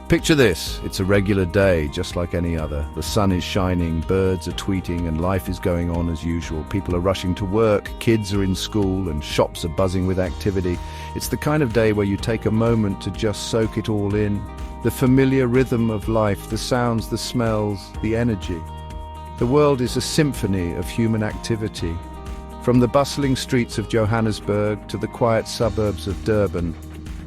Picture this, it's a regular day, just like any other. The sun is shining, birds are tweeting, and life is going on as usual. People are rushing to work, kids are in school, and shops are buzzing with activity. It's the kind of day where you take a moment to just soak it all in. The familiar rhythm of life, the sounds, the smells, the energy. The world is a symphony of human activity. From the bustling streets of Johannesburg to the quiet suburbs of Durban,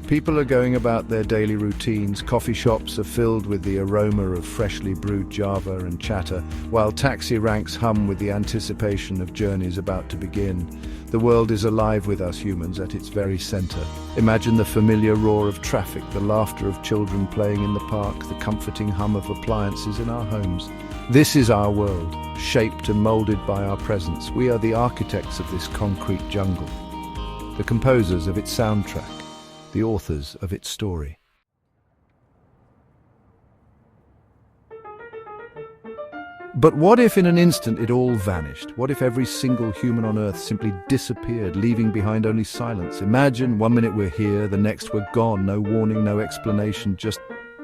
people are going about their daily routines. Coffee shops are filled with the aroma of freshly brewed Java and chatter, while taxi ranks hum with the anticipation of journeys about to begin. The world is alive with us humans at its very center. Imagine the familiar roar of traffic, the laughter of children playing in the park, the comforting hum of appliances in our homes. This is our world, shaped and molded by our presence. We are the architects of this concrete jungle, the composers of its soundtrack, the authors of its story. But what if in an instant it all vanished? What if every single human on Earth simply disappeared, leaving behind only silence? Imagine 1 minute we're here, the next we're gone, no warning, no explanation, just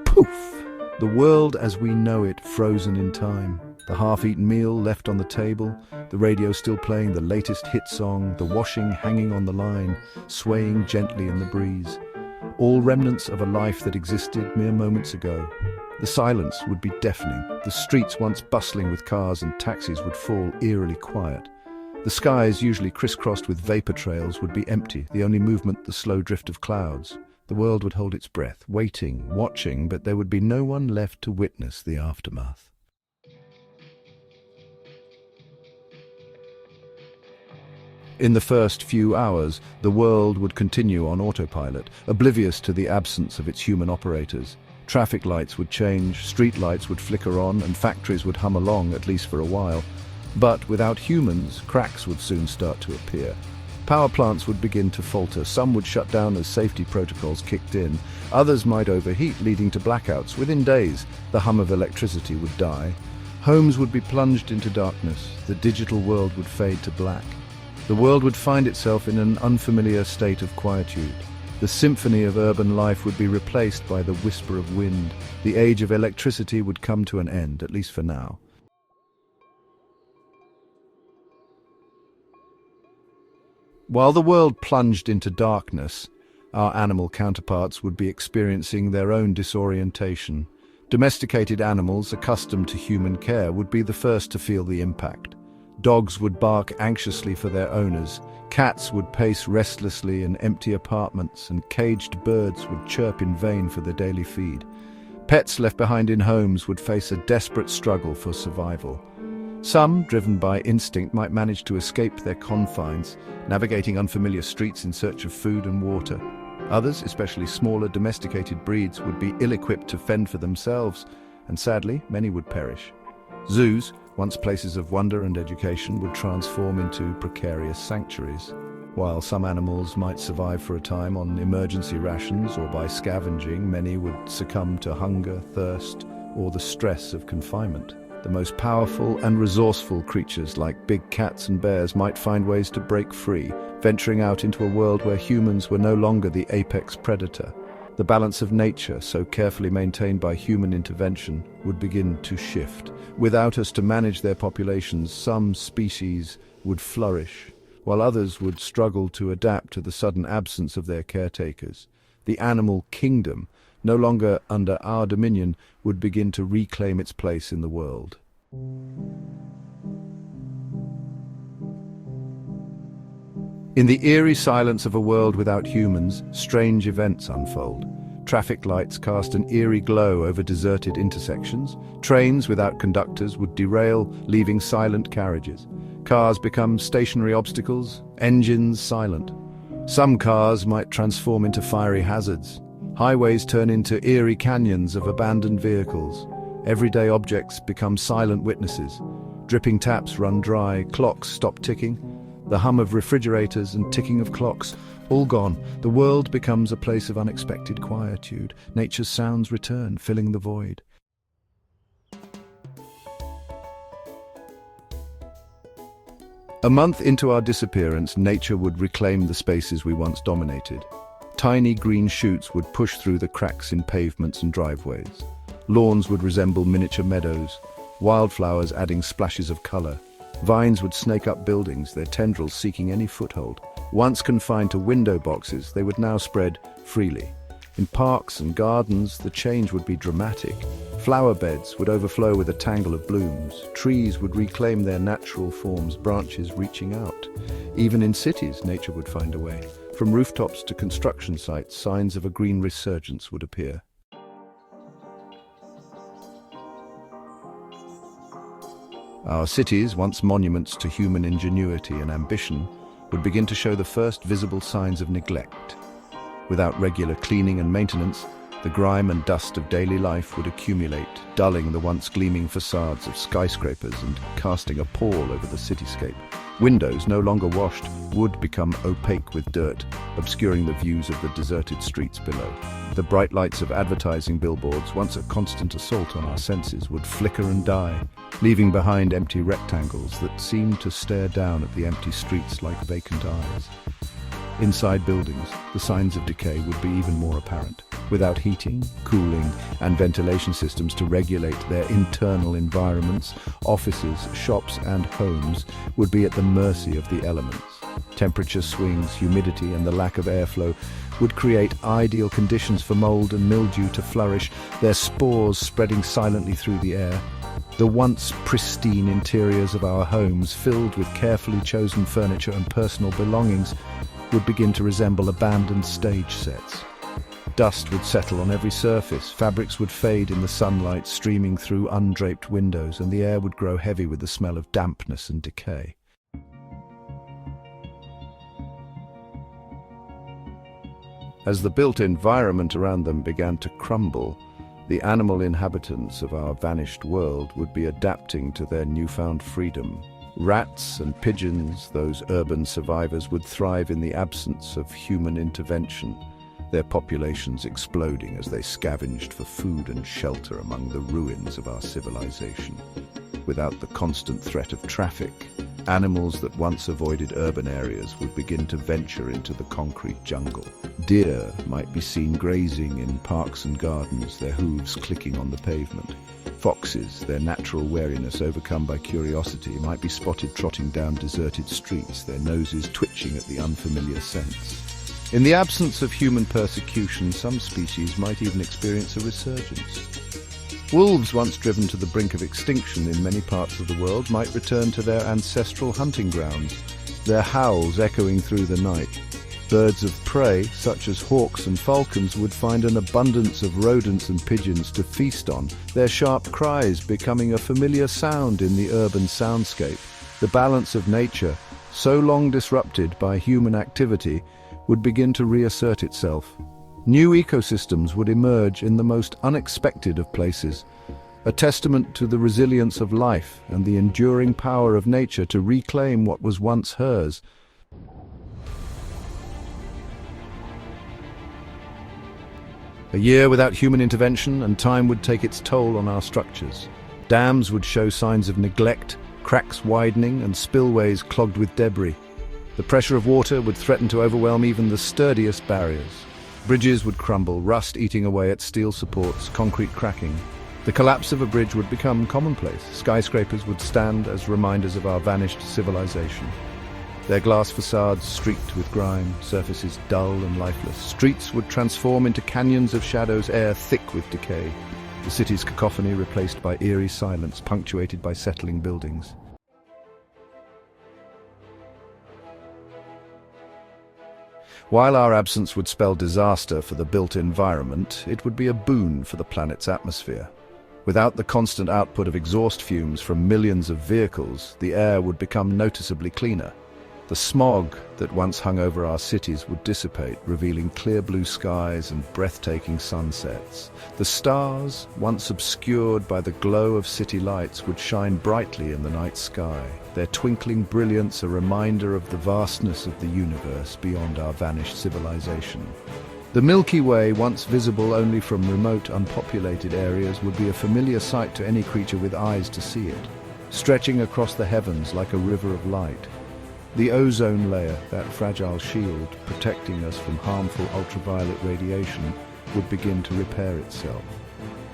poof! The world as we know it, frozen in time. The half-eaten meal left on the table, the radio still playing the latest hit song, the washing hanging on the line, swaying gently in the breeze. All remnants of a life that existed mere moments ago. The silence would be deafening. The streets once bustling with cars and taxis would fall eerily quiet. The skies, usually crisscrossed with vapor trails, would be empty, the only movement the slow drift of clouds. The world would hold its breath, waiting, watching, but there would be no one left to witness the aftermath. In the first few hours, the world would continue on autopilot, oblivious to the absence of its human operators. Traffic lights would change, street lights would flicker on, and factories would hum along, at least for a while. But without humans, cracks would soon start to appear. Power plants would begin to falter. Some would shut down as safety protocols kicked in. Others might overheat, leading to blackouts. Within days, the hum of electricity would die. Homes would be plunged into darkness. The digital world would fade to black. The world would find itself in an unfamiliar state of quietude. The symphony of urban life would be replaced by the whisper of wind. The age of electricity would come to an end, at least for now. While the world plunged into darkness, our animal counterparts would be experiencing their own disorientation. Domesticated animals accustomed to human care would be the first to feel the impact. Dogs would bark anxiously for their owners, cats would pace restlessly in empty apartments, and caged birds would chirp in vain for their daily feed. Pets left behind in homes would face a desperate struggle for survival. Some, driven by instinct, might manage to escape their confines, navigating unfamiliar streets in search of food and water. Others, especially smaller domesticated breeds, would be ill-equipped to fend for themselves, and sadly, many would perish. Zoos, once places of wonder and education, would transform into precarious sanctuaries. While some animals might survive for a time on emergency rations or by scavenging, many would succumb to hunger, thirst, or the stress of confinement. The most powerful and resourceful creatures like big cats and bears might find ways to break free, venturing out into a world where humans were no longer the apex predator. The balance of nature, so carefully maintained by human intervention, would begin to shift. Without us to manage their populations, some species would flourish, while others would struggle to adapt to the sudden absence of their caretakers. The animal kingdom, no longer under our dominion, would begin to reclaim its place in the world. In the eerie silence of a world without humans, strange events unfold. Traffic lights cast an eerie glow over deserted intersections. Trains without conductors would derail, leaving silent carriages. Cars become stationary obstacles, engines silent. Some cars might transform into fiery hazards. Highways turn into eerie canyons of abandoned vehicles. Everyday objects become silent witnesses. Dripping taps run dry, clocks stop ticking. The hum of refrigerators and ticking of clocks, all gone. The world becomes a place of unexpected quietude. Nature's sounds return, filling the void. A month into our disappearance, nature would reclaim the spaces we once dominated. Tiny green shoots would push through the cracks in pavements and driveways. Lawns would resemble miniature meadows, wildflowers adding splashes of color. Vines would snake up buildings, their tendrils seeking any foothold. Once confined to window boxes, they would now spread freely. In parks and gardens, the change would be dramatic. Flower beds would overflow with a tangle of blooms. Trees would reclaim their natural forms, branches reaching out. Even in cities, nature would find a way. From rooftops to construction sites, signs of a green resurgence would appear. Our cities, once monuments to human ingenuity and ambition, would begin to show the first visible signs of neglect. Without regular cleaning and maintenance, the grime and dust of daily life would accumulate, dulling the once gleaming facades of skyscrapers and casting a pall over the cityscape. Windows, no longer washed, would become opaque with dirt, obscuring the views of the deserted streets below. The bright lights of advertising billboards, once a constant assault on our senses, would flicker and die, leaving behind empty rectangles that seemed to stare down at the empty streets like vacant eyes. Inside buildings, the signs of decay would be even more apparent. Without heating, cooling, and ventilation systems to regulate their internal environments, offices, shops, and homes would be at the mercy of the elements. Temperature swings, humidity, and the lack of airflow would create ideal conditions for mold and mildew to flourish, their spores spreading silently through the air. The once pristine interiors of our homes, filled with carefully chosen furniture and personal belongings, would begin to resemble abandoned stage sets. Dust would settle on every surface, fabrics would fade in the sunlight streaming through undraped windows, and the air would grow heavy with the smell of dampness and decay. As the built environment around them began to crumble, the animal inhabitants of our vanished world would be adapting to their newfound freedom. Rats and pigeons, those urban survivors, would thrive in the absence of human intervention, their populations exploding as they scavenged for food and shelter among the ruins of our civilization. Without the constant threat of traffic, animals that once avoided urban areas would begin to venture into the concrete jungle. Deer might be seen grazing in parks and gardens, their hooves clicking on the pavement. Foxes, their natural wariness overcome by curiosity, might be spotted trotting down deserted streets, their noses twitching at the unfamiliar scents. In the absence of human persecution, some species might even experience a resurgence. Wolves, once driven to the brink of extinction in many parts of the world, might return to their ancestral hunting grounds, their howls echoing through the night. Birds of prey, such as hawks and falcons, would find an abundance of rodents and pigeons to feast on, their sharp cries becoming a familiar sound in the urban soundscape. The balance of nature, so long disrupted by human activity, would begin to reassert itself. New ecosystems would emerge in the most unexpected of places, a testament to the resilience of life and the enduring power of nature to reclaim what was once hers. A year without human intervention, and time would take its toll on our structures. Dams would show signs of neglect, cracks widening and spillways clogged with debris. The pressure of water would threaten to overwhelm even the sturdiest barriers. Bridges would crumble, rust eating away at steel supports, concrete cracking. The collapse of a bridge would become commonplace. Skyscrapers would stand as reminders of our vanished civilization. Their glass facades streaked with grime, surfaces dull and lifeless. Streets would transform into canyons of shadows, air thick with decay. The city's cacophony replaced by eerie silence, punctuated by settling buildings. While our absence would spell disaster for the built environment, it would be a boon for the planet's atmosphere. Without the constant output of exhaust fumes from millions of vehicles, the air would become noticeably cleaner. The smog that once hung over our cities would dissipate, revealing clear blue skies and breathtaking sunsets. The stars, once obscured by the glow of city lights, would shine brightly in the night sky, their twinkling brilliance a reminder of the vastness of the universe beyond our vanished civilization. The Milky Way, once visible only from remote, unpopulated areas, would be a familiar sight to any creature with eyes to see it, stretching across the heavens like a river of light. The ozone layer, that fragile shield protecting us from harmful ultraviolet radiation, would begin to repair itself.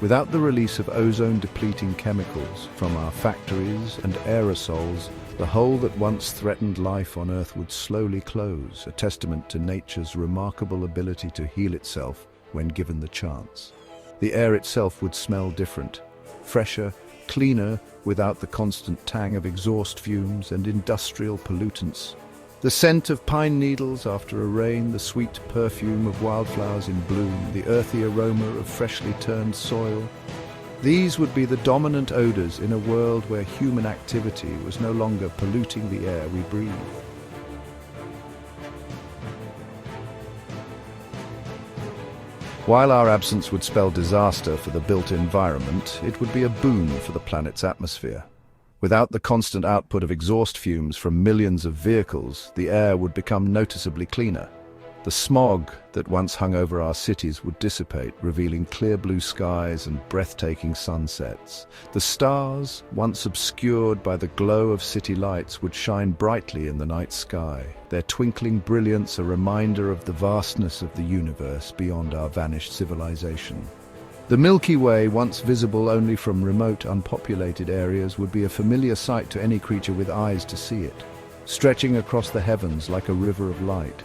Without the release of ozone-depleting chemicals from our factories and aerosols, the hole that once threatened life on Earth would slowly close, a testament to nature's remarkable ability to heal itself when given the chance. The air itself would smell different, fresher, cleaner, without the constant tang of exhaust fumes and industrial pollutants. The scent of pine needles after a rain, the sweet perfume of wildflowers in bloom, the earthy aroma of freshly turned soil. These would be the dominant odors in a world where human activity was no longer polluting the air we breathe. While our absence would spell disaster for the built environment, it would be a boon for the planet's atmosphere. Without the constant output of exhaust fumes from millions of vehicles, the air would become noticeably cleaner. The smog that once hung over our cities would dissipate, revealing clear blue skies and breathtaking sunsets. The stars, once obscured by the glow of city lights, would shine brightly in the night sky, their twinkling brilliance a reminder of the vastness of the universe beyond our vanished civilization. The Milky Way, once visible only from remote, unpopulated areas, would be a familiar sight to any creature with eyes to see it, stretching across the heavens like a river of light.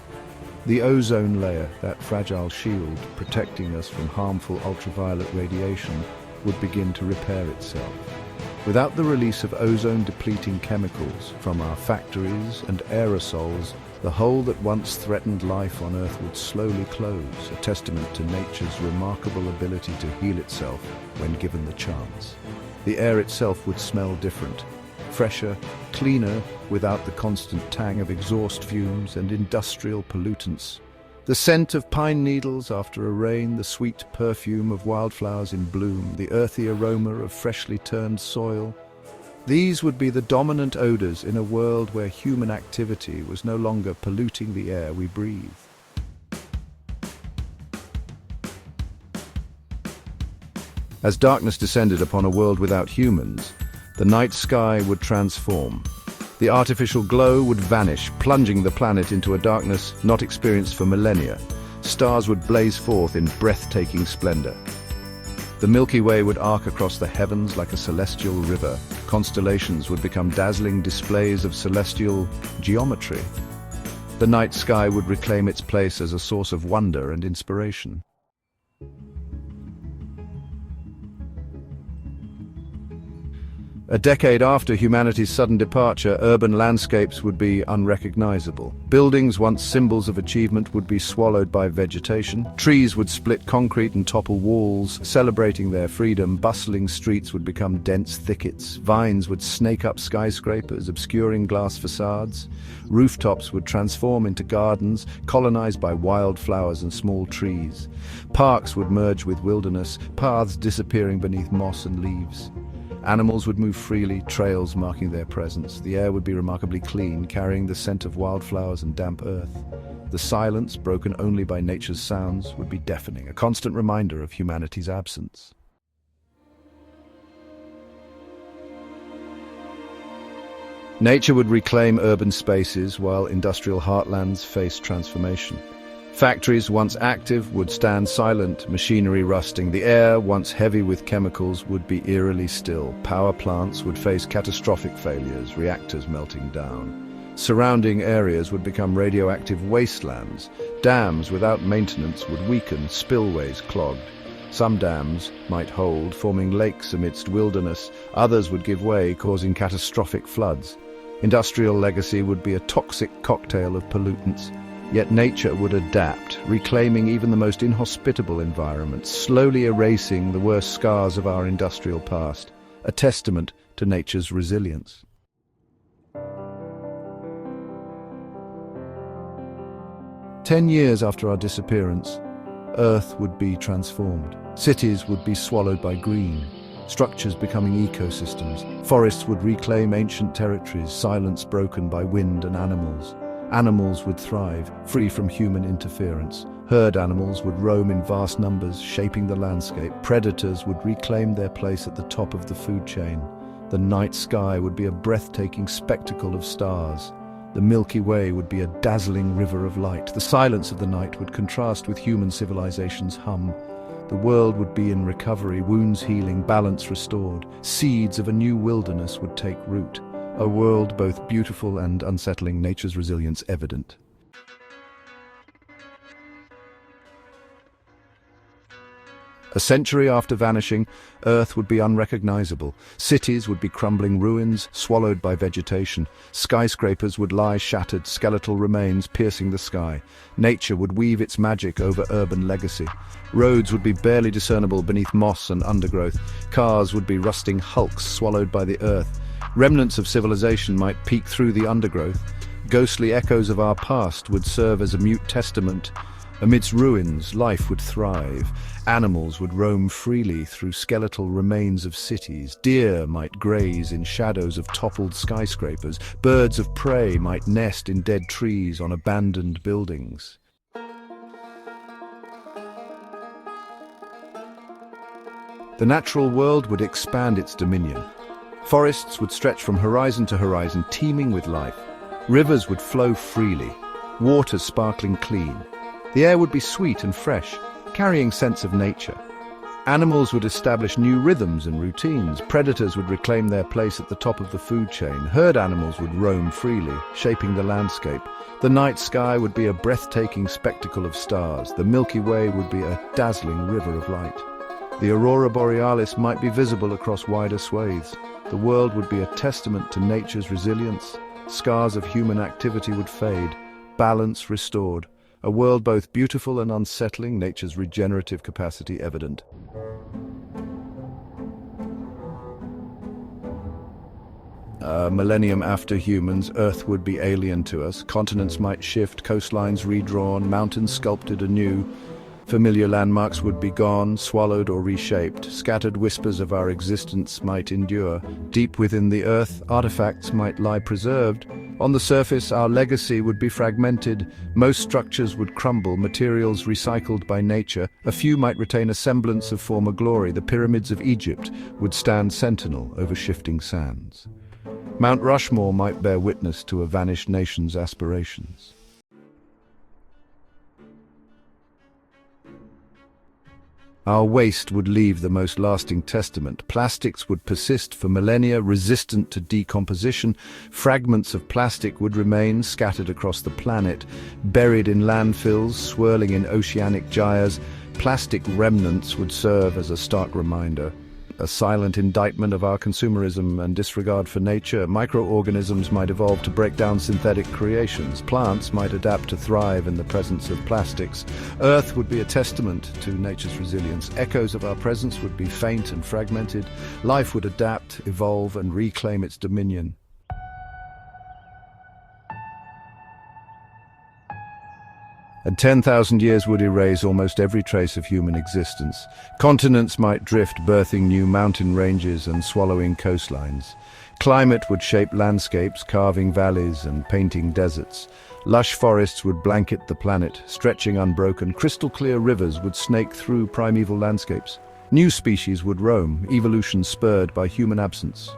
The ozone layer, that fragile shield protecting us from harmful ultraviolet radiation, would begin to repair itself. Without the release of ozone-depleting chemicals from our factories and aerosols, the hole that once threatened life on Earth would slowly close, a testament to nature's remarkable ability to heal itself when given the chance. The air itself would smell different, fresher, cleaner, without the constant tang of exhaust fumes and industrial pollutants. The scent of pine needles after a rain, the sweet perfume of wildflowers in bloom, the earthy aroma of freshly turned soil. These would be the dominant odors in a world where human activity was no longer polluting the air we breathe. As darkness descended upon a world without humans, the night sky would transform. The artificial glow would vanish, plunging the planet into a darkness not experienced for millennia. Stars would blaze forth in breathtaking splendor. The Milky Way would arc across the heavens like a celestial river. Constellations would become dazzling displays of celestial geometry. The night sky would reclaim its place as a source of wonder and inspiration. A decade after humanity's sudden departure, urban landscapes would be unrecognizable. Buildings once symbols of achievement would be swallowed by vegetation. Trees would split concrete and topple walls, celebrating their freedom. Bustling streets would become dense thickets. Vines would snake up skyscrapers, obscuring glass facades. Rooftops would transform into gardens, colonized by wildflowers and small trees. Parks would merge with wilderness, paths disappearing beneath moss and leaves. Animals would move freely, trails marking their presence. The air would be remarkably clean, carrying the scent of wildflowers and damp earth. The silence, broken only by nature's sounds, would be deafening, a constant reminder of humanity's absence. Nature would reclaim urban spaces while industrial heartlands faced transformation. Factories once active would stand silent, machinery rusting. The air, once heavy with chemicals, would be eerily still. Power plants would face catastrophic failures, reactors melting down. Surrounding areas would become radioactive wastelands. Dams without maintenance would weaken, spillways clogged. Some dams might hold, forming lakes amidst wilderness. Others would give way, causing catastrophic floods. Industrial legacy would be a toxic cocktail of pollutants. Yet nature would adapt, reclaiming even the most inhospitable environments, slowly erasing the worst scars of our industrial past, a testament to nature's resilience. "10 years after our disappearance, Earth would be transformed. Cities would be swallowed by green, structures becoming ecosystems. Forests would reclaim ancient territories, silence broken by wind and animals. Animals would thrive, free from human interference. Herd animals would roam in vast numbers, shaping the landscape. Predators would reclaim their place at the top of the food chain. The night sky would be a breathtaking spectacle of stars. The Milky Way would be a dazzling river of light. The silence of the night would contrast with human civilization's hum. The world would be in recovery, wounds healing, balance restored. Seeds of a new wilderness would take root. A world both beautiful and unsettling, nature's resilience evident. A century after vanishing, Earth would be unrecognizable. Cities would be crumbling ruins, swallowed by vegetation. Skyscrapers would lie shattered, skeletal remains piercing the sky. Nature would weave its magic over urban legacy. Roads would be barely discernible beneath moss and undergrowth. Cars would be rusting hulks swallowed by the earth. Remnants of civilization might peek through the undergrowth. Ghostly echoes of our past would serve as a mute testament. Amidst ruins, life would thrive. Animals would roam freely through skeletal remains of cities. Deer might graze in shadows of toppled skyscrapers. Birds of prey might nest in dead trees on abandoned buildings. The natural world would expand its dominion. Forests would stretch from horizon to horizon, teeming with life. Rivers would flow freely, waters sparkling clean. The air would be sweet and fresh, carrying sense of nature. Animals would establish new rhythms and routines. Predators would reclaim their place at the top of the food chain. Herd animals would roam freely, shaping the landscape. The night sky would be a breathtaking spectacle of stars. The Milky Way would be a dazzling river of light. The aurora borealis might be visible across wider swathes. The world would be a testament to nature's resilience. Scars of human activity would fade, balance restored. A world both beautiful and unsettling, nature's regenerative capacity evident. A millennium after humans, Earth would be alien to us. Continents might shift, coastlines redrawn, mountains sculpted anew. Familiar landmarks would be gone, swallowed or reshaped. Scattered whispers of our existence might endure. Deep within the earth, artifacts might lie preserved. On the surface, our legacy would be fragmented. Most structures would crumble, materials recycled by nature. A few might retain a semblance of former glory. The pyramids of Egypt would stand sentinel over shifting sands. Mount Rushmore might bear witness to a vanished nation's aspirations. Our waste would leave the most lasting testament. Plastics would persist for millennia, resistant to decomposition. Fragments of plastic would remain scattered across the planet, buried in landfills, swirling in oceanic gyres. Plastic remnants would serve as a stark reminder, a silent indictment of our consumerism and disregard for nature. Microorganisms might evolve to break down synthetic creations. Plants might adapt to thrive in the presence of plastics. Earth would be a testament to nature's resilience. Echoes of our presence would be faint and fragmented. Life would adapt, evolve, and reclaim its dominion. And 10,000 years would erase almost every trace of human existence. Continents might drift, birthing new mountain ranges and swallowing coastlines. Climate would shape landscapes, carving valleys and painting deserts. Lush forests would blanket the planet, stretching unbroken. Crystal-clear rivers would snake through primeval landscapes. New species would roam, evolution spurred by human absence.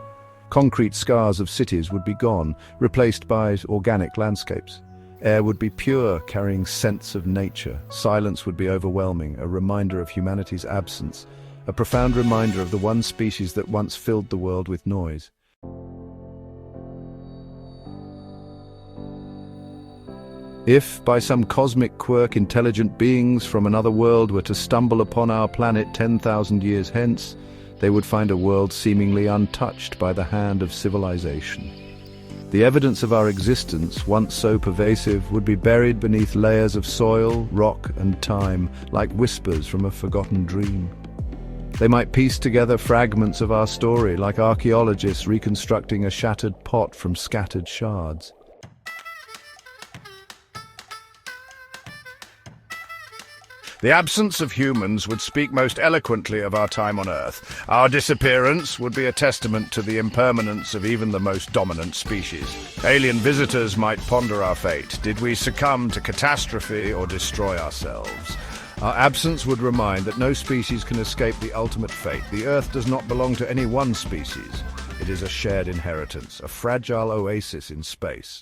Concrete scars of cities would be gone, replaced by organic landscapes. Air would be pure, carrying scents of nature. Silence would be overwhelming, a reminder of humanity's absence, a profound reminder of the one species that once filled the world with noise. If, by some cosmic quirk, intelligent beings from another world were to stumble upon our planet 10,000 years hence, they would find a world seemingly untouched by the hand of civilization. The evidence of our existence, once so pervasive, would be buried beneath layers of soil, rock, and time, like whispers from a forgotten dream. They might piece together fragments of our story, like archaeologists reconstructing a shattered pot from scattered shards. The absence of humans would speak most eloquently of our time on Earth. Our disappearance would be a testament to the impermanence of even the most dominant species. Alien visitors might ponder our fate. Did we succumb to catastrophe or destroy ourselves? Our absence would remind that no species can escape the ultimate fate. The Earth does not belong to any one species. It is a shared inheritance, a fragile oasis in space.